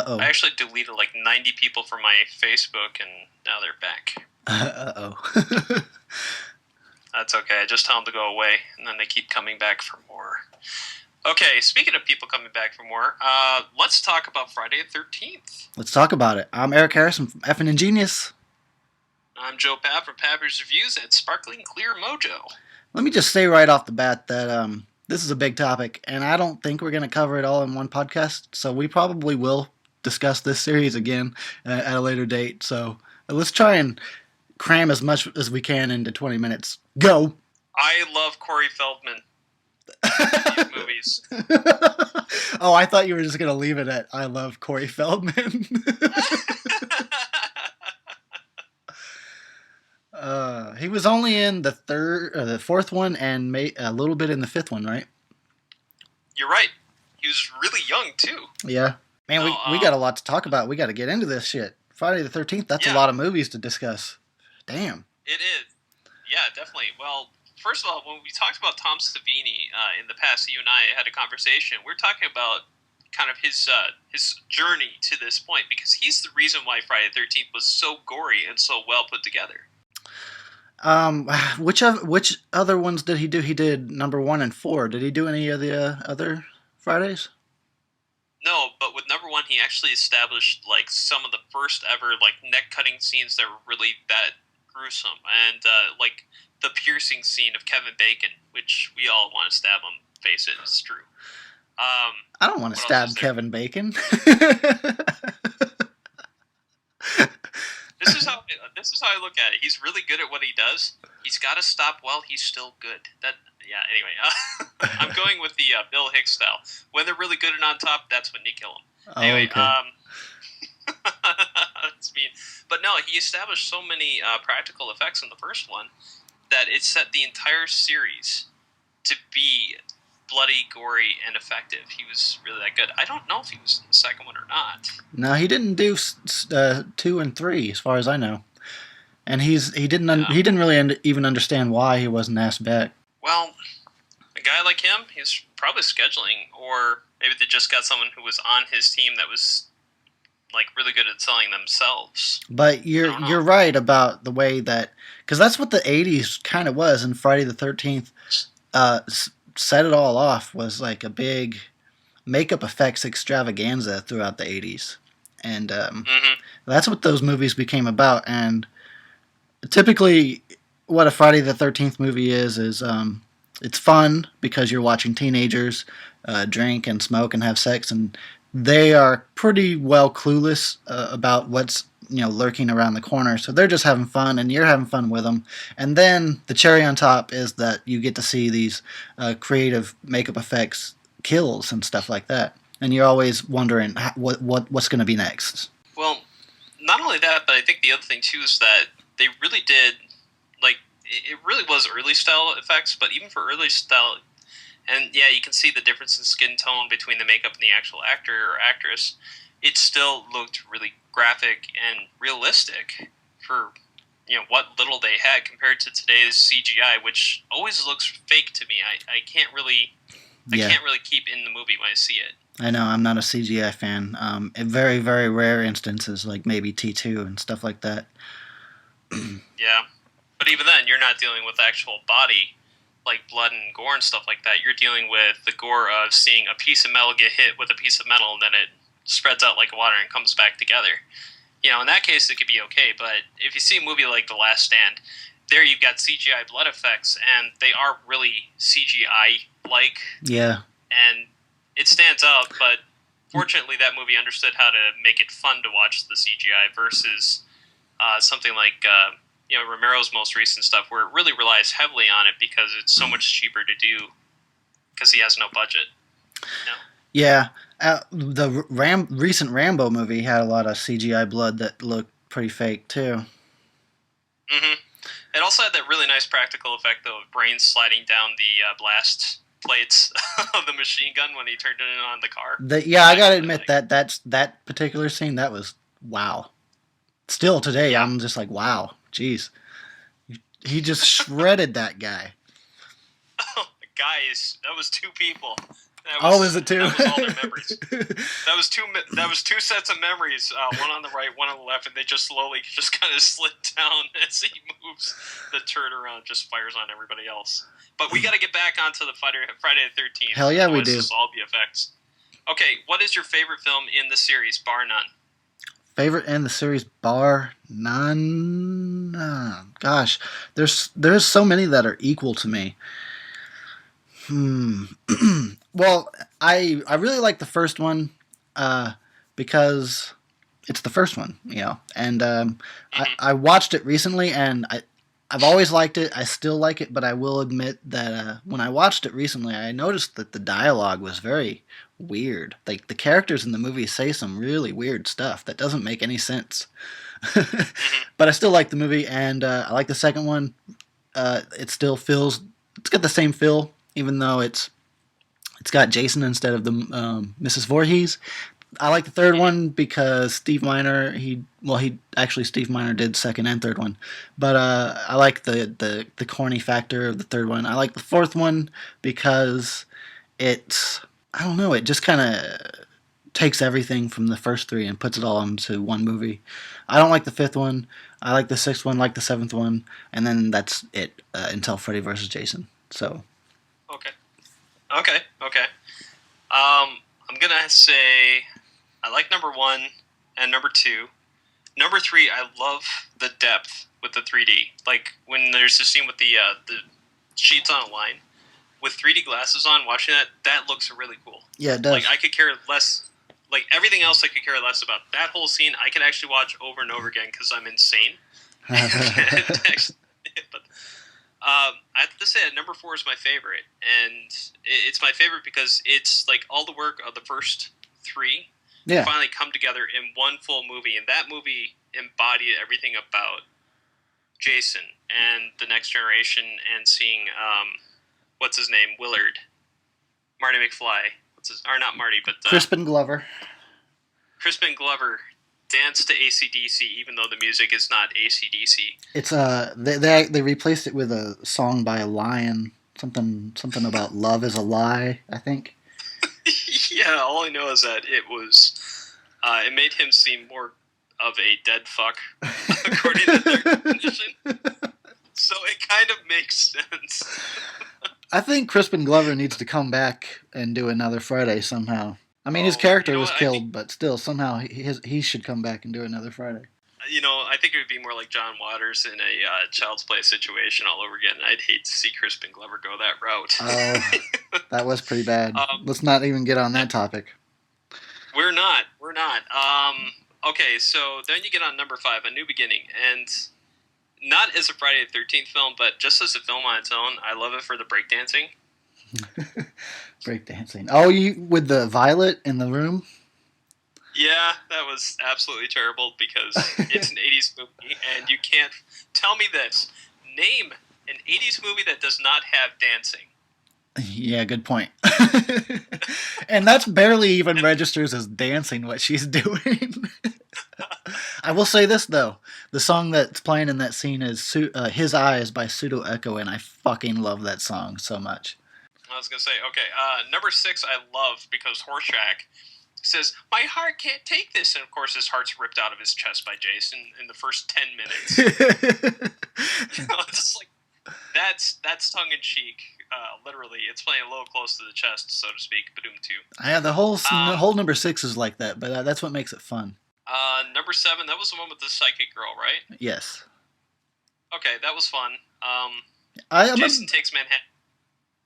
Uh-oh. I actually deleted like 90 people from my Facebook, and now they're back. Uh-oh. That's okay. I just tell them to go away, and then they keep coming back for more. Okay, speaking of people coming back for more, let's talk about Friday the 13th. Let's talk about it. I'm Eric Harrison from Effin' Ingenious. I'm Joe Papp from Pappers Reviews at Sparkling Clear Mojo. Let me just say right off the bat that this is a big topic, and I don't think we're going to cover it all in one podcast, so we probably will discuss this series again at a later date. So let's try and cram as much as we can into 20 minutes. Go! I love Corey Feldman. Movies. Oh, I thought you were just going to leave it at I love Corey Feldman. He was only in the fourth one, and a little bit in the fifth one, right? You're right. He was really young too. Yeah, man, we got a lot to talk about. We got to get into this shit. Friday the 13th. That's a lot of movies to discuss. Damn. It is. Yeah, definitely. Well, first of all, when we talked about Tom Savini in the past, you and I had a conversation. We're talking about kind of his journey to this point, because he's the reason why Friday the 13th was so gory and so well put together. Which other ones did he do? He did number 1 and 4. Did he do any of the other Fridays? No, but with number 1, he actually established like some of the first ever like neck cutting scenes that were really that gruesome, and like the piercing scene of Kevin Bacon, which we all want to stab him. Face it, it's true. I don't want to stab Kevin Bacon. This is how I look at it. He's really good at what he does. He's got to stop while he's still good. Anyway, I'm going with the Bill Hicks style. When they're really good and on top, that's when you kill them. Oh, anyway, okay. That's mean. But no, he established so many practical effects in the first one that it set the entire series to be bloody, gory, and effective. He was really that good. I don't know if he was in the second one or not. No, he didn't do 2 and 3, as far as I know. And he didn't really even understand why he wasn't asked back. Well, a guy like him, he's probably scheduling, or maybe they just got someone who was on his team that was like really good at selling themselves. But you're right about the way that, because that's what the 80s kind of was, and Friday the 13th set it all off, was like a big makeup effects extravaganza throughout the 80s. And that's what those movies became about. And typically what a Friday the 13th movie is it's fun because you're watching teenagers drink and smoke and have sex, and they are pretty well clueless about what's lurking around the corner. So they're just having fun, and you're having fun with them. And then the cherry on top is that you get to see these creative makeup effects kills and stuff like that. And you're always wondering what's going to be next. Well, not only that, but I think the other thing too is that they really did, like, it really was early style effects, but even for early style, and yeah, you can see the difference in skin tone between the makeup and the actual actor or actress, it still looked really graphic and realistic for what little they had compared to today's CGI, which always looks fake to me. I can't really keep in the movie when I see it. I know, I'm not a CGI fan. In very, very rare instances, like maybe T2 and stuff like that. Yeah, but even then, you're not dealing with actual body, like blood and gore and stuff like that. You're dealing with the gore of seeing a piece of metal get hit with a piece of metal, and then it spreads out like water and comes back together. In that case, it could be okay, but if you see a movie like The Last Stand, there you've got CGI blood effects, and they are really CGI-like. Yeah. And it stands out, but fortunately that movie understood how to make it fun to watch the CGI versus something like Romero's most recent stuff, where it really relies heavily on it because it's so much cheaper to do because he has no budget. Yeah, the recent Rambo movie had a lot of CGI blood that looked pretty fake too. Mm-hmm. It also had that really nice practical effect though of brains sliding down the blast plates of the machine gun when he turned it on the car. I gotta admit that particular scene, that was wow. Still today, I'm just like, wow, jeez. He just shredded that guy. Oh, guys, that was two people. Oh, is it too? That was all their memories. That was two sets of memories. One on the right, one on the left, and they just slowly just kind of slid down as he moves the turret around, just fires on everybody else. But we got to get back onto the Friday the 13th. Hell yeah, we do. This is all the effects. Okay, what is your favorite film in the series, bar none? Favorite in the series, bar none. Gosh, there's so many that are equal to me. Well, I really like the first one because it's the first one, and I watched it recently, and I've always liked it. I still like it, but I will admit that when I watched it recently, I noticed that the dialogue was very weird. Like the characters in the movie say some really weird stuff that doesn't make any sense. But I still like the movie, and I like the second one. It's got the same feel, even though it's got Jason instead of the Mrs. Voorhees. I like the third one because Steve Miner, Steve Miner did second and third one, but I like the corny factor of the third one. I like the fourth one because I don't know, it just kind of takes everything from the first three and puts it all into one movie. I don't like the fifth one. I like the sixth one, like the seventh one, and then that's it until Freddy vs. Jason. So. Okay. I'm gonna say I like number 1 and number 2. Number 3, I love the depth with the 3D. Like when there's a scene with the sheets on a line with 3D glasses on, watching that looks really cool. Yeah, it does. Like I could care less. Like everything else, I could care less about. That whole scene, I could actually watch over and over again because I'm insane. But I have to say that number 4 is my favorite, and it's my favorite because it's like all the work of the first 3 finally come together in one full movie, and that movie embodied everything about Jason and the next generation, and seeing what's his name, Marty McFly, not Marty, but Crispin Glover dance to AC/DC, even though the music is not AC/DC. It's they replaced it with a song by a Lion, something about love is a lie, I think. Yeah, all I know is that it made him seem more of a dead fuck, according to their definition. So it kind of makes sense. I think Crispin Glover needs to come back and do another Friday somehow. I mean, his character was killed, but still, somehow he should come back and do another Friday. I think it would be more like John Waters in a Child's Play situation all over again. I'd hate to see Crispin Glover go that route. Oh, that was pretty bad. Let's not even get on that topic. We're not. Okay, so then you get on number 5, A New Beginning, and not as a Friday the 13th film, but just as a film on its own, I love it for the breakdancing. Breakdancing. Oh, you with the Violet in the room? Yeah, that was absolutely terrible because it's an 80s movie, and you can't tell me this. Name an 80s movie that does not have dancing. Yeah, good point. And that's barely even registers as dancing what she's doing. I will say this, though. The song that's playing in that scene is His Eyes by Pseudo Echo, and I fucking love that song so much. I was going to say, okay, number 6 I love because Horseshack says, "My heart can't take this," and of course his heart's ripped out of his chest by Jason in the first 10 minutes. It's like, that's tongue-in-cheek. Literally, it's playing a little close to the chest, so to speak. Badoom too. Yeah, the whole number 6 is like that, but that's what makes it fun. Number 7, that was the one with the psychic girl, right? Yes. Okay, that was fun. Jason Takes Manhattan.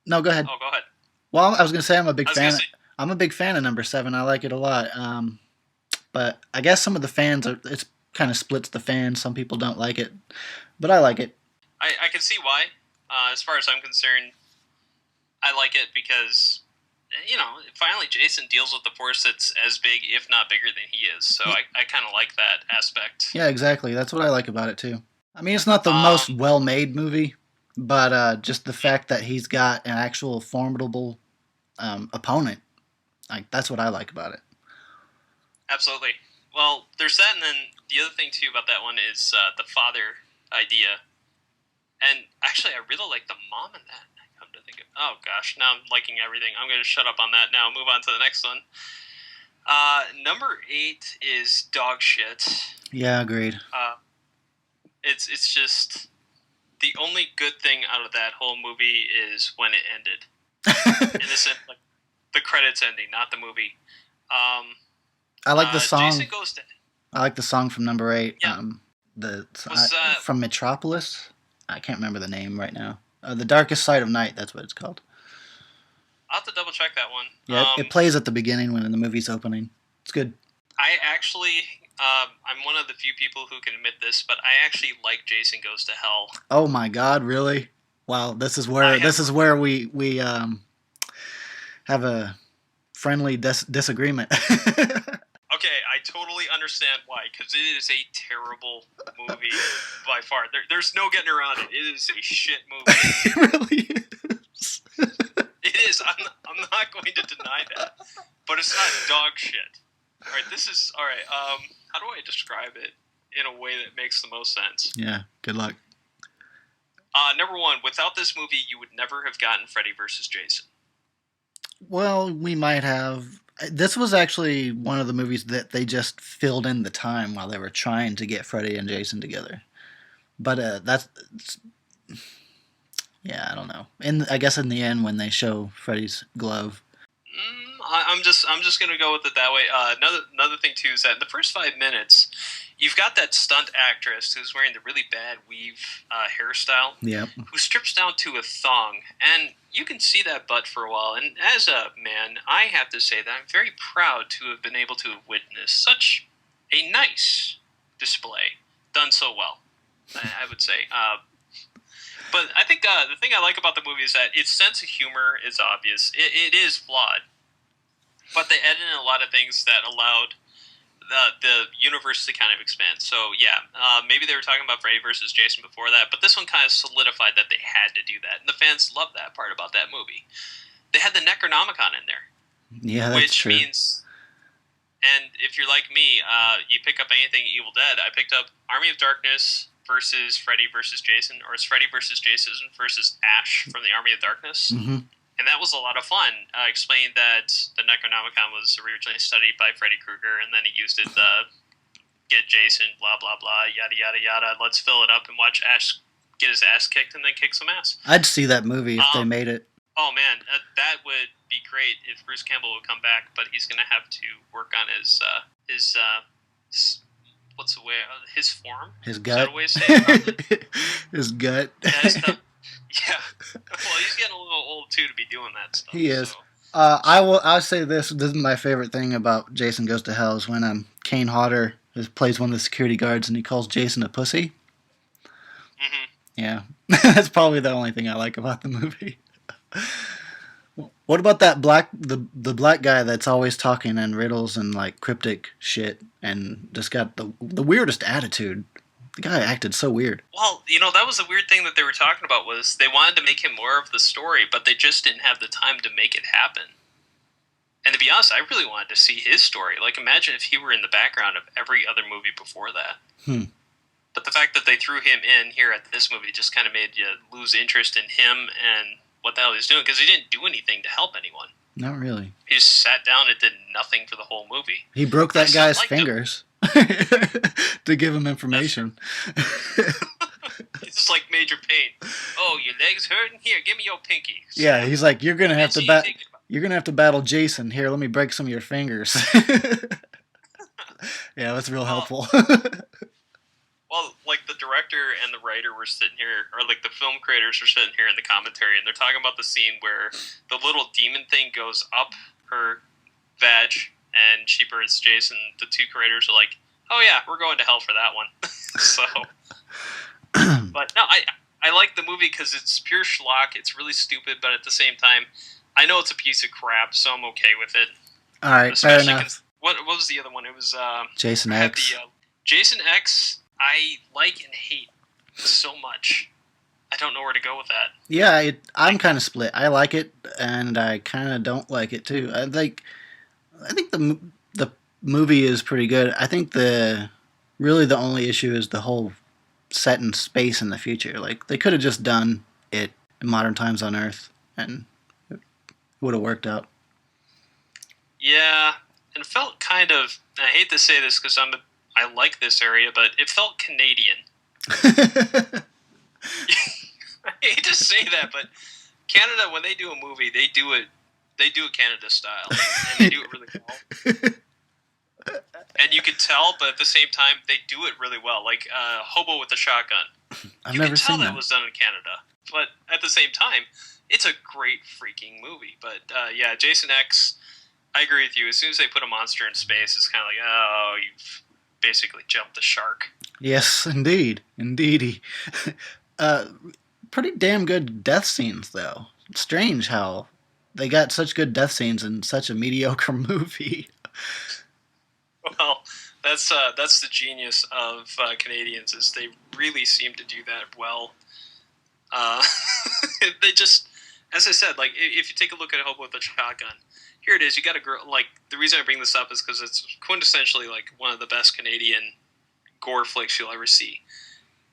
No, go ahead. Oh, go ahead. Well, I was going to say I'm a big fan. I'm a big fan of number 7. I like it a lot. But I guess some of the fans it's kind of splits the fans. Some people don't like it, but I like it. I can see why. As far as I'm concerned, I like it because, finally Jason deals with the force that's as big, if not bigger, than he is. So I kind of like that aspect. Yeah, exactly. That's what I like about it, too. I mean, it's not the most well-made movie, but just the fact that he's got an actual formidable opponent, that's what I like about it. Absolutely. Well, there's that, and then the other thing, too, about that one is the father idea. And actually, I really like the mom in that, come to think of Oh gosh, now I'm liking everything. I'm going to shut up on that now. Move on to the next one. Number 8 is dog shit. Yeah, agreed. It's just the only good thing out of that whole movie is when it ended. In the sense, like the credits ending, not the movie. I like the song. Jason Goes to. I like the song from number 8. Yeah. From Metropolis. I can't remember the name right now. The Darkest Side of Night. That's what it's called. I'll have to double check that one. Yeah, it plays at the beginning when the movie's opening. It's good. I actually, I'm one of the few people who can admit this, but I actually like Jason Goes to Hell. Oh my God! Really? Wow! This is where we have a friendly disagreement. Okay, I totally understand why, because it is a terrible movie by far. There's no getting around it. It is a shit movie. It really is. It is. I'm not going to deny that, but it's not dog shit. All right, this is all right. How do I describe it in a way that makes the most sense? Yeah. Good luck. Number 1, without this movie, you would never have gotten Freddy vs. Jason. Well, we might have. This was actually one of the movies that they just filled in the time while they were trying to get Freddy and Jason together. But yeah, I don't know. I guess in the end, when they show Freddy's glove, I'm just gonna go with it that way. Another thing too is that in the first 5 minutes, you've got that stunt actress who's wearing the really bad weave hairstyle. Yep. Who strips down to a thong, and you can see that butt for a while. And as a man, I have to say that I'm very proud to have been able to witness such a nice display done so well. I would say. But I think the thing I like about the movie is that its sense of humor is obvious. It is flawed, but they added in a lot of things that allowed the universe to kind of expand. So yeah, maybe they were talking about Freddy versus Jason before that, but this one kind of solidified that they had to do that, and the fans loved that part about that movie. They had the Necronomicon in there, yeah, that's which true. means, and if you're like me, you pick up anything Evil Dead. I picked up Army of Darkness versus Freddy versus Jason, or it's Freddy versus Jason versus Ash from the Army of Darkness. Mm-hmm. And that was a lot of fun. Explained that the Necronomicon was originally studied by Freddy Krueger, and then he used it to get Jason, blah, blah, blah, yada, yada, yada. Let's fill it up and watch Ash get his ass kicked and then kick some ass. I'd see that movie if they made it. Oh, man, that would be great if Bruce Campbell would come back, but he's going to have to work on his what's the way, his form? His gut. Is that a way to say it? His gut. Yeah. Well, he's getting a little old too to be doing that stuff. He is. So. I'll say this. This is my favorite thing about Jason Goes to Hell is when Kane Hodder plays one of the security guards and he calls Jason a pussy. Mm-hmm. Yeah, that's probably the only thing I like about the movie. What about that the black guy that's always talking in riddles and like cryptic shit and just got the weirdest attitude? The guy acted so weird. Well, that was the weird thing that they were talking about was they wanted to make him more of the story, but they just didn't have the time to make it happen. And to be honest, I really wanted to see his story. Like, imagine if he were in the background of every other movie before that. But the fact that they threw him in here at this movie just kind of made you lose interest in him and what the hell he's doing, because he didn't do anything to help anyone. Not really. He just sat down and did nothing for the whole movie. He broke that guy's fingers to give him information. It's just like Major Payne. Oh, your leg's hurting? Here, give me your pinky. So, yeah, he's like, you're gonna have to battle Jason. Here, let me break some of your fingers. Yeah, that's real helpful. Well, like the director and the writer were sitting here, or like the film creators were sitting here in the commentary, and they're talking about the scene where the little demon thing goes up her vag, and she burns Jason. The two creators are like, "Oh yeah, we're going to hell for that one." So, but no, I like the movie because it's pure schlock. It's really stupid, but at the same time, I know it's a piece of crap, so I'm okay with it. All right, fair enough. What was the other one? It was Jason X. Jason X. I like and hate so much. I don't know where to go with that. Yeah, I'm kind of split. I like it, and I kind of don't like it too. I think the movie is pretty good. I think the only issue is the whole set in space in the future. Like they could have just done it in modern times on Earth, and it would have worked out. Yeah, and it felt kind of. I hate to say this because I like this area, but it felt Canadian. I hate to say that, but Canada, when they do a movie, they do it Canada style, and they do it really well. And you can tell, but at the same time, they do it really well. Like Hobo with a Shotgun. I've You never can tell seen that was done in Canada, but at the same time, it's a great freaking movie. But yeah, Jason X, I agree with you. As soon as they put a monster in space, it's kind of like, oh, you've basically jumped the shark. Yes, indeed. Pretty damn good death scenes, though. Strange how they got such good death scenes in such a mediocre movie. Well, that's the genius of Canadians, is they really seem to do that well. They just, as I said, like if you take a look at Hobo with a Shotgun, here it is. You got a girl. Like the reason I bring this up is because it's quintessentially like one of the best Canadian gore flicks you'll ever see.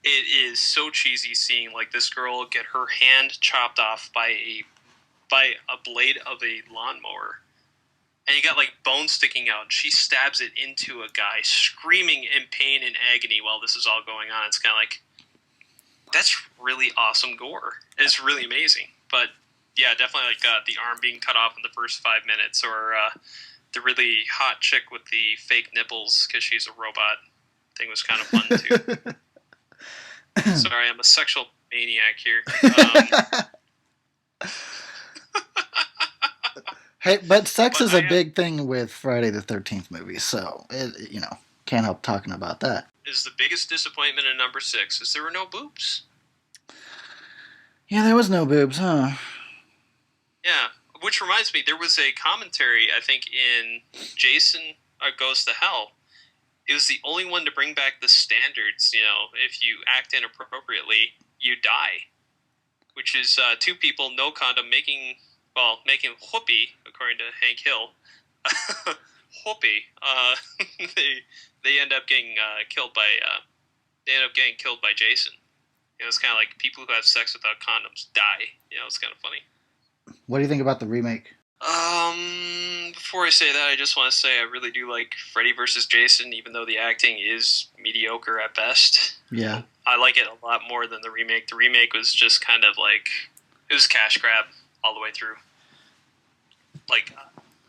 It is so cheesy seeing like this girl get her hand chopped off by a blade of a lawnmower, and you got like bones sticking out. And she stabs it into a guy, screaming in pain and agony while this is all going on. It's kind of like, that's really awesome gore. It's really amazing. But yeah, definitely like the arm being cut off in the first 5 minutes, or the really hot chick with the fake nipples because she's a robot thing was kind of fun too. Sorry, I'm a sexual maniac here. Hey, but sex is a big thing with Friday the 13th movies, so, can't help talking about that. Is the biggest disappointment in number 6 is there were no boobs. Yeah, there was no boobs, huh? Yeah, which reminds me, there was a commentary, I think, in Jason Goes to Hell. It was the only one to bring back the standards. If you act inappropriately, you die. Which is two people, no condom, making whoopee, according to Hank Hill. Whoopee. They end up getting killed by. They end up getting killed by Jason. It's kind of like people who have sex without condoms die. It's kind of funny. What do you think about the remake? Before I say that, I just want to say I really do like Freddy vs. Jason, even though the acting is mediocre at best. Yeah. I like it a lot more than the remake. The remake was just kind of like, it was cash grab all the way through. Like,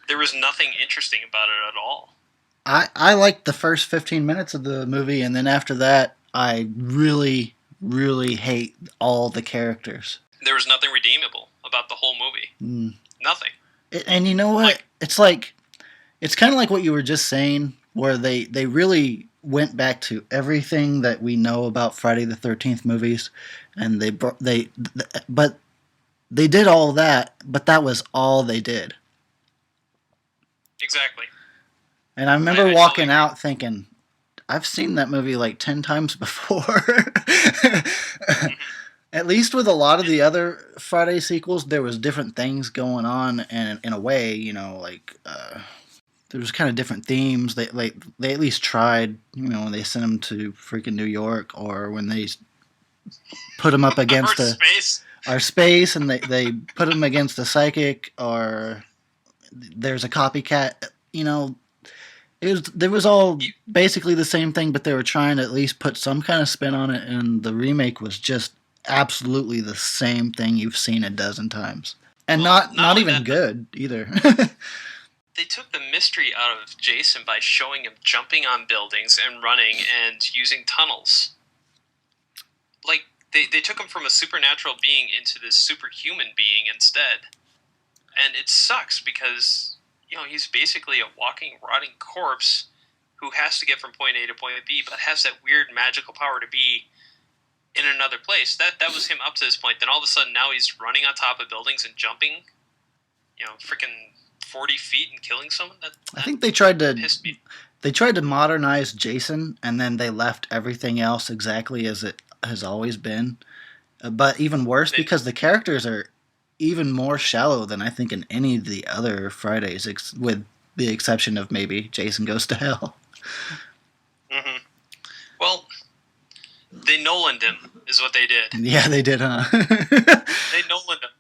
there was nothing interesting about it at all. I liked the first 15 minutes of the movie, and then after that, I really, really hate all the characters. There was nothing redeemable about the whole movie. Nothing. And you know what? It's kind of like what you were just saying, where they really went back to everything that we know about Friday the 13th movies, and but they did all that, but that was all they did. Exactly. And I remember walking out thinking, I've seen that movie like 10 times before. Mm-hmm. At least with a lot of the other Friday sequels, there was different things going on, and in a way, there was kind of different themes. They at least tried, when they sent them to freaking New York, or when they put them up against our space, and they put them against a psychic, or there's a copycat. There was all basically the same thing, but they were trying to at least put some kind of spin on it, and the remake was just absolutely the same thing you've seen a dozen times, and not even good either. They took the mystery out of Jason by showing him jumping on buildings and running and using tunnels. Like they took him from a supernatural being into this superhuman being instead, and it sucks because he's basically a walking, rotting corpse who has to get from point A to point B, but has that weird magical power to be in another place. That was him up to this point. Then all of a sudden now he's running on top of buildings and jumping, freaking 40 feet and killing someone. I think they tried to modernize Jason, and then they left everything else exactly as it has always been. But even worse, because the characters are even more shallow than I think in any of the other Fridays, with the exception of maybe Jason Goes to Hell. Mm-hmm. Well, they Nolan'd him, is what they did. Yeah, they did, huh? They Nolan'd him.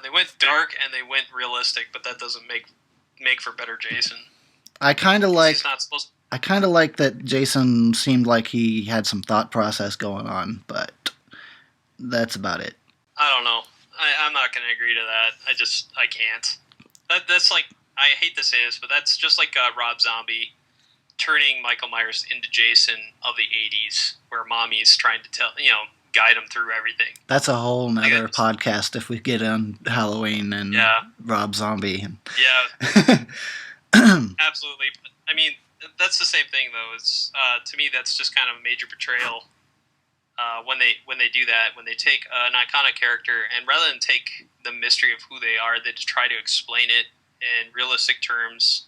They went dark and they went realistic, but that doesn't make for better Jason. I kind of like. He's not supposed. I kind of like that Jason seemed like he had some thought process going on, but that's about it. I don't know. I'm not going to agree to that. I can't. That's like, I hate to say this, but that's just like Rob Zombie turning Michael Myers into Jason of the 80s, where mommy's trying to guide him through everything. That's a whole nother podcast if we get on Halloween and Rob Zombie. Yeah. Absolutely. I mean, that's the same thing, though. It's to me, that's just kind of a major betrayal when they do that. When they take an iconic character and rather than take the mystery of who they are, they just try to explain it in realistic terms,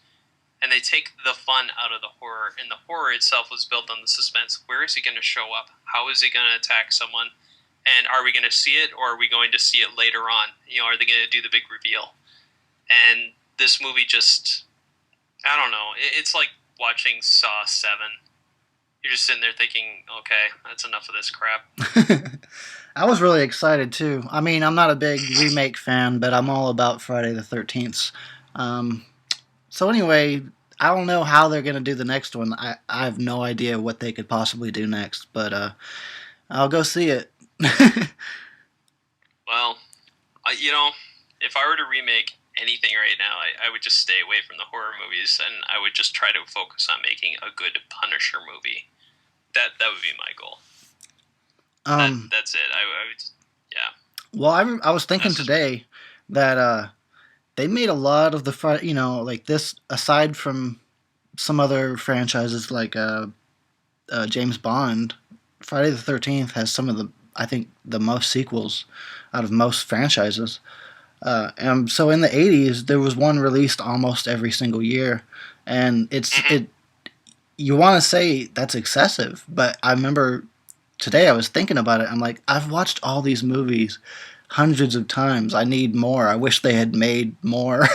and they take the fun out of the horror. And the horror itself was built on the suspense. Where is he going to show up? How is he going to attack someone? And are we going to see it, or are we going to see it later on? Are they going to do the big reveal? And this movie just, I don't know. It's like watching Saw 7. You're just sitting there thinking, okay, that's enough of this crap. I was really excited, too. I mean, I'm not a big remake fan, but I'm all about Friday the 13th. So anyway, I don't know how they're going to do the next one. I have no idea what they could possibly do next, but I'll go see it. Well, if I were to remake anything right now, I would just stay away from the horror movies, and I would just try to focus on making a good Punisher movie. That would be my goal. That's it. I would, yeah. Well, I was thinking today that they made a lot of the like this, aside from some other franchises like James Bond. Friday the 13th has some of the most sequels out of most franchises. And so in the 80s, there was one released almost every single year, and you want to say that's excessive, but I remember today I was thinking about it. I'm like, I've watched all these movies hundreds of times. I need more. I wish they had made more.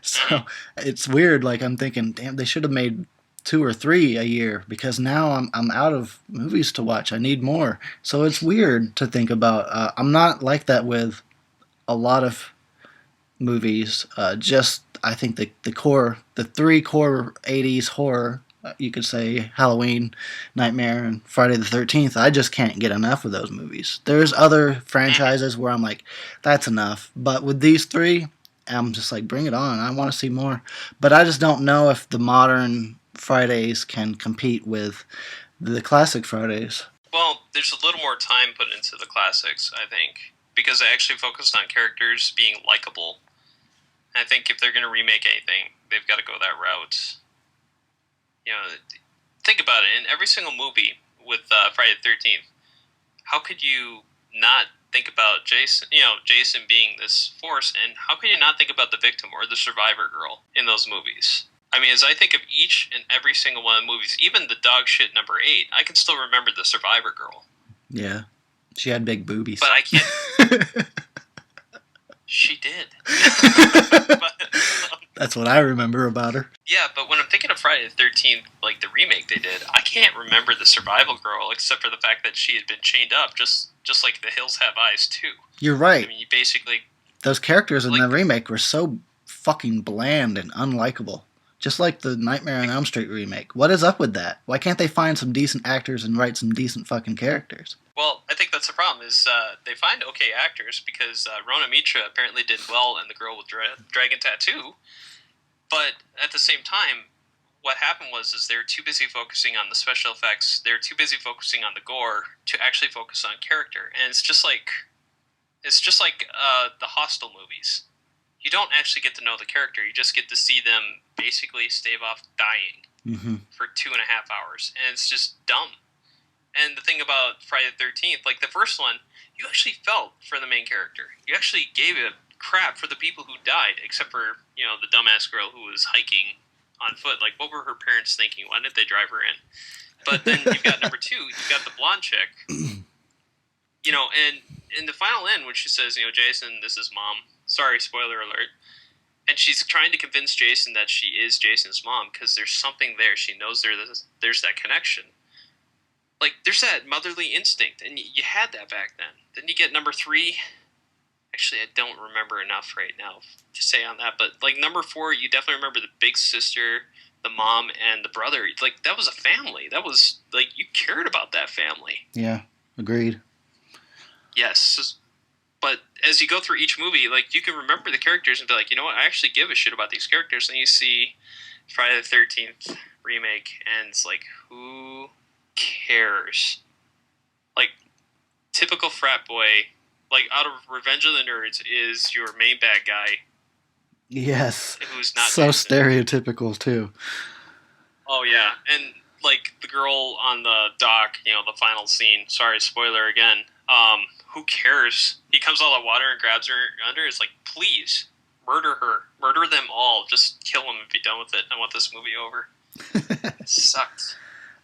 So it's weird. Like, I'm thinking, damn, they should have made 2 or 3 a year, because now I'm out of movies to watch. I need more. So it's weird to think about. I'm not like that with a lot of movies. Just I think the 3 core 80s horror, you could say Halloween, Nightmare, and Friday the 13th. I just can't get enough of those movies. There's other franchises where I'm like, that's enough. But with these 3, I'm just like, bring it on. I want to see more. But I just don't know if the modern Fridays can compete with the classic Fridays. Well, there's a little more time put into the classics, I think, because they actually focused on characters being likable. And I think if they're going to remake anything, they've got to go that route. Think about it. In every single movie with Friday the 13th, how could you not think about Jason, Jason being this force, and how could you not think about the victim or the survivor girl in those movies? I mean, as I think of each and every single one of the movies, even the dog shit number 8, I can still remember the survivor girl. Yeah. She had big boobies. But I can't... She did. That's what I remember about her. Yeah, but when I'm thinking of Friday the 13th, like the remake they did, I can't remember the survival girl except for the fact that she had been chained up, just like The Hills Have Eyes too. You're right. I mean, you basically... Those characters in the remake were so fucking bland and unlikable. Just like the Nightmare on Elm Street remake. What is up with that? Why can't they find some decent actors and write some decent fucking characters? Well, I think that's the problem, is they find okay actors, because Rona Mitra apparently did well in The Girl with Dragon Tattoo, but at the same time, what happened was they were too busy focusing on the special effects, they were too busy focusing on the gore to actually focus on character, and it's just like the Hostel movies. You don't actually get to know the character, you just get to see them basically stave off dying for 2.5 hours, and it's just dumb. And the thing about Friday the 13th, like the first one, you actually felt for the main character. You actually gave a crap for the people who died, except for, the dumbass girl who was hiking on foot. Like, what were her parents thinking? Why didn't they drive her in? But then you've got number 2, you've got the blonde chick. And in the final end, when she says, Jason, this is Mom. Sorry, spoiler alert. And she's trying to convince Jason that she is Jason's mom, because there's something there. She knows there's that connection. Like, there's that motherly instinct, and you had that back then. Then you get number 3. Actually, I don't remember enough right now to say on that. But like number 4, you definitely remember the big sister, the mom, and the brother. Like that was a family. That was like you cared about that family. Yeah, agreed. Yes, but as you go through each movie, like you can remember the characters and be like, you know what, I actually give a shit about these characters. And you see Friday the 13th remake, and it's like, who cares? Like typical frat boy. Like out of Revenge of the Nerds is your main bad guy. Yes. Who's not so Jason. Stereotypical too. Oh yeah, and like the girl on the dock, the final scene. Sorry, spoiler again. Who cares? He comes out of the water and grabs her under. It's like, please, murder her. Murder them all. Just kill them and be done with it. I want this movie over. It sucked.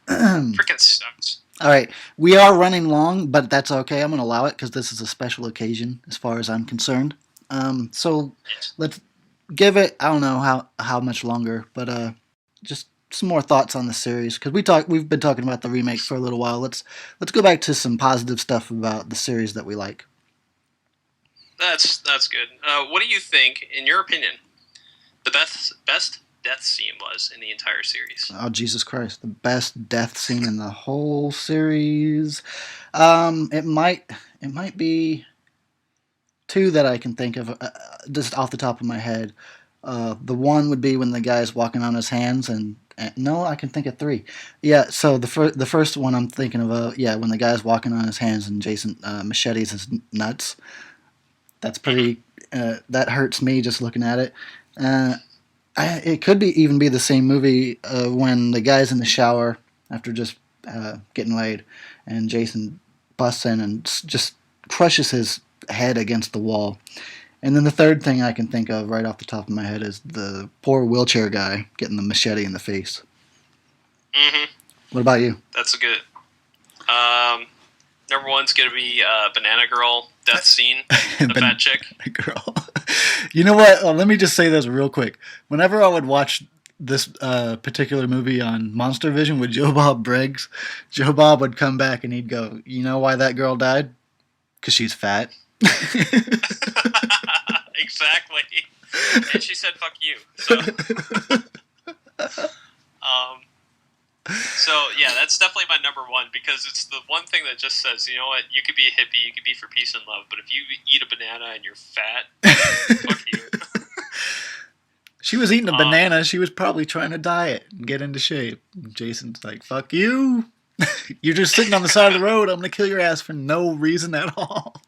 Freaking sucks. All right. We are running long, but that's okay. I'm going to allow it because this is a special occasion as far as I'm concerned. So let's give it, I don't know how much longer, but just some more thoughts on the series because we've been talking about the remake for a little while. Let's go back to some positive stuff about the series that we like. That's good. What do you think, in your opinion, the best death scene was in the entire series? Oh, Jesus Christ. The best death scene in the whole series. It might be two that I can think of just off the top of my head. The one would be when the guy's walking on his hands, and no, I can think of 3. Yeah, so the first one I'm thinking of, when the guy's walking on his hands and Jason machetes his nuts. That's pretty. That hurts me just looking at it. It could even be the same movie when the guy's in the shower after just getting laid, and Jason busts in and just crushes his head against the wall. And then the third thing I can think of right off the top of my head is the poor wheelchair guy getting the machete in the face. Mm-hmm. What about you? That's a good. Number 1's going to be Banana Girl death scene, the fat chick. Girl. You know what? Let me just say this real quick. Whenever I would watch this particular movie on Monster Vision with Joe Bob Briggs, Joe Bob would come back and he'd go, "You know why that girl died? Because she's fat." Exactly. And she said, "Fuck you." So yeah, that's definitely my number 1 because it's the one thing that just says, you know what, you could be a hippie, you could be for peace and love, but if you eat a banana and you're fat, fuck you. She was eating a banana. She was probably trying to diet and get into shape. Jason's like, "Fuck you. You're just sitting on the side of the road. I'm going to kill your ass for no reason at all."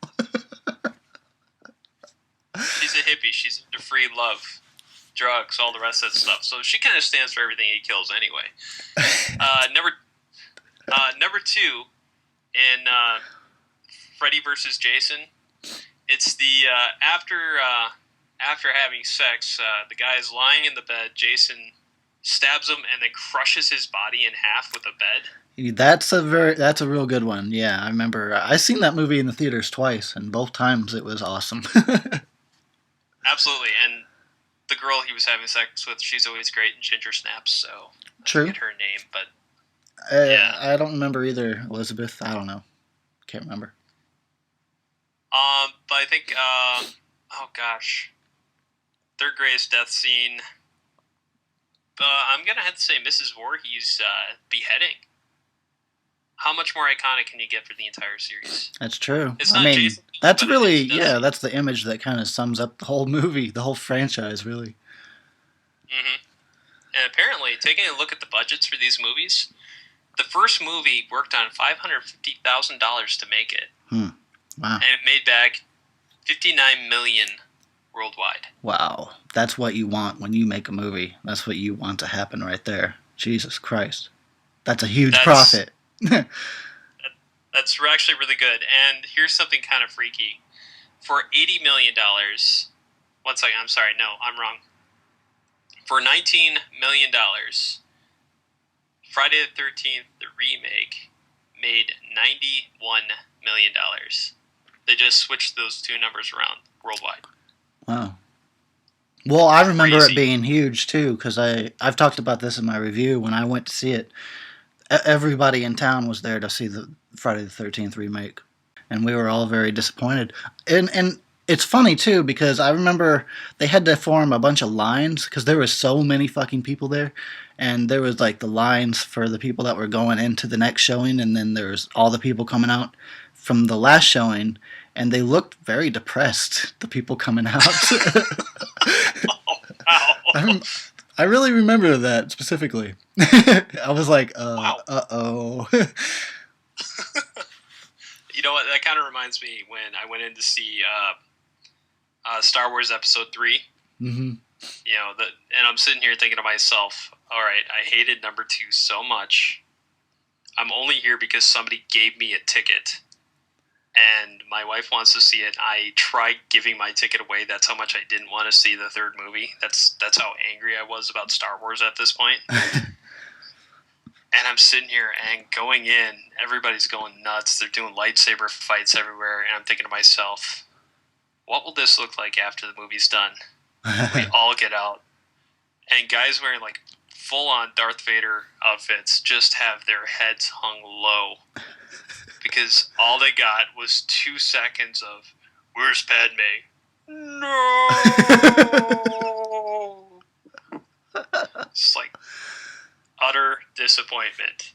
She's a hippie. She's into free love, drugs, all the rest of that stuff. So she kind of stands for everything he kills anyway. Number 2 in Freddy versus Jason. It's the after having sex, the guy is lying in the bed. Jason stabs him and then crushes his body in half with a bed. That's a real good one. Yeah, I remember. I seen that movie in the theaters twice, and both times it was awesome. Absolutely, and the girl he was having sex with, she's always great in Ginger Snaps. So True. I forget her name, but yeah, I don't remember either. Elizabeth, I don't know. Can't remember. But I think oh gosh, third greatest death scene. I'm gonna have to say Mrs. Voorhees beheading. How much more iconic can you get for the entire series? That's true. It's not Jason, that's but really, it's that's the image that kind of sums up the whole movie, the whole franchise, really. Mm-hmm. And apparently, taking a look at the budgets for these movies, the first movie worked on $550,000 to make it. Wow. And it made back $59 million worldwide. Wow. That's what you want when you make a movie. That's what you want to happen right there. Jesus Christ. That's a huge profit. That's actually really good. And here's something kind of freaky. For $80 million... One second, I'm sorry. No, I'm wrong. For $19 million, Friday the 13th, the remake, made $91 million. They just switched those two numbers around worldwide. Wow. Well, I remember Crazy. it being huge, too, because I've talked about this in my review. When I went to see it, everybody in town was there to see the Friday the 13th remake, and we were all very disappointed. And It's funny too because I remember they had to form a bunch of lines because there was so many fucking people there, and there was like the lines for the people that were going into the next showing, and then there's all the people coming out from the last showing, and they looked very depressed. The people coming out. Oh, wow. I, I really remember that specifically. I was like, Wow. oh. You know what? That kind of reminds me when I went in to see Star Wars Episode 3. hmm You know, and I'm sitting here thinking to myself, all right, I hated number 2 so much. I'm only here because somebody gave me a ticket. And my wife wants to see it. I tried giving my ticket away. That's how much I didn't want to see the third movie. That's how angry I was about Star Wars at this point. And I'm sitting here and going in, everybody's going nuts. They're doing lightsaber fights everywhere. And I'm thinking to myself, what will this look like after the movie's done? We all get out. And guys wearing like full-on Darth Vader outfits just have their heads hung low. Because all they got was 2 seconds of, where's Padme? No! It's like utter disappointment.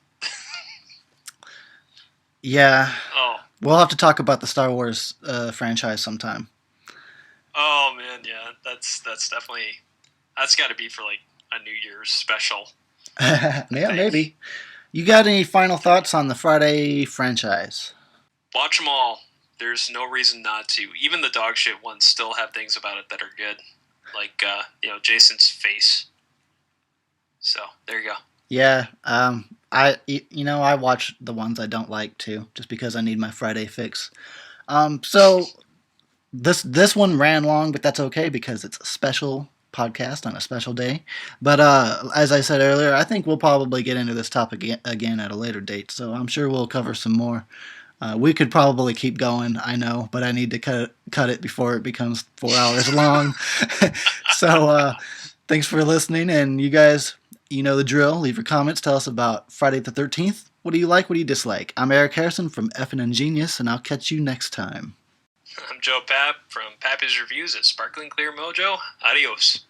Yeah, Oh. we'll have to talk about the Star Wars franchise sometime. Oh man, yeah, that's definitely, that's got to be for like a New Year's special. Yeah, maybe. You got any final thoughts on the Friday franchise? Watch them all. There's no reason not to. Even the dog shit ones still have things about it that are good, like Jason's face. So there you go. Yeah, I watch the ones I don't like too, just because I need my Friday fix. So this one ran long, but that's okay because it's a special podcast on a special day. But as I said earlier, I think we'll probably get into this topic again at a later date. So I'm sure we'll cover some more. We could probably keep going, I know, but I need to cut it before it becomes 4 hours long. So thanks for listening, and you guys, you know the drill. Leave your comments. Tell us about Friday the 13th. What do you like? What do you dislike? I'm Eric Harrison from Effin' and Genius, and I'll catch you next time. I'm Joe Papp from Pappy's Reviews at Sparkling Clear Mojo. Adios.